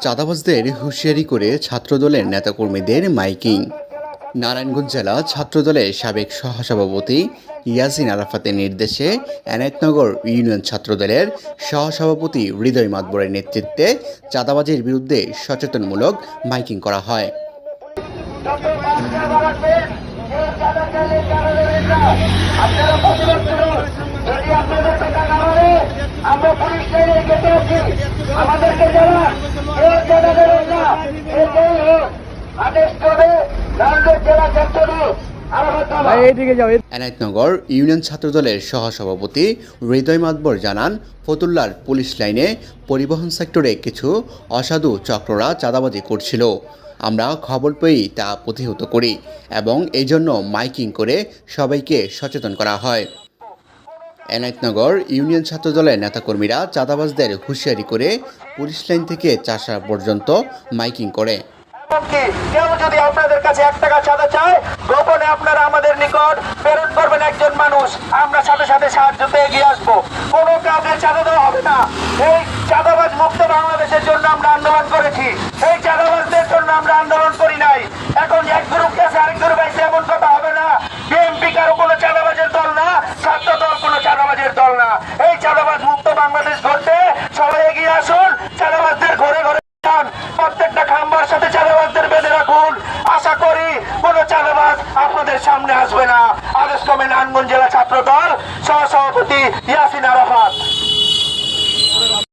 চাঁদাবাজদের হুঁশিয়ারি করে ছাত্রদলের নেতাকর্মীদের মাইকিং। নারায়ণগঞ্জ জেলা ছাত্রদলের সাবেক সহসভাপতি ইয়াসিন আরাফাতের নির্দেশে এনায়েতনগর ইউনিয়ন ছাত্রদলের সহসভাপতি হৃদয় মাতবরের নেতৃত্বে চাঁদাবাজির বিরুদ্ধে সচেতনমূলক মাইকিং করা হয়। আমরা পুলিশ লাইনে গেতে আছি, আমাদেরকে যারা আদেশ করবে নারায়ণগঞ্জ জেলা ছাত্রদল এনায়েতনগর ইউনিয়ন ছাত্রদলের সহসভাপতি হৃদয় মাতবর জানান, ফতুল্লার পুলিশ লাইনে পরিবহন সেক্টরে কিছু অসাধু চক্ররা চাঁদাবাজি করছিল। আমরা খবর পেয়েই তা প্রতিহত করি এবং এই জন্য মাইকিং করে সবাইকে সচেতন করা হয়। এনায়েতনগর ইউনিয়ন ছাত্রদলের নেতাকর্মীরা চাঁদাবাজদের হুঁশিয়ারি করে পুলিশ লাইন থেকে চাষা পর্যন্ত মাইকিং করে। কেউ যদি আপনাদের কাছে 1 টাকা চাঁদা চায়, গোপনে আপনারা আমাদের নিকট প্রেরণ করবেন একজন মানুষ, আমরা সাথে সাথে সাহায্যতে এগিয়ে আসবো। কোনো কাউকে চাঁদা দেওয়া হবে না। এই চাঁদাবাজ মুক্ত বাংলাদেশের জন্য আমরা আন্দোলন করেছি, এই চাঁদাবাজদের জন্য আমরা আন্দোলন করি নাই। এখন এক গ্রুপ গেছে আরেক গ্রুপ আইছে, এমন কথা হবে না। বিএনপি কারো কোনো চাঁদাবাজের দল না, ছাত্র দল কোনো চাঁদাবাজের দল না। এই চাঁদাবাজ মুক্ত বাংলাদেশ গড়তে সবাই এগিয়ে আসুন। চাঁদাবাজদের ঘরে ঘরে প্রত্যেকটা খাম্বার সাথে চাঁদাবাজদের বেঁধে রাখুন। আশা করি কোন চাঁদাবাজ আপনাদের সামনে আসবে না। আদেশ ক্রমে নারায়ণগঞ্জ জেলা ছাত্র দল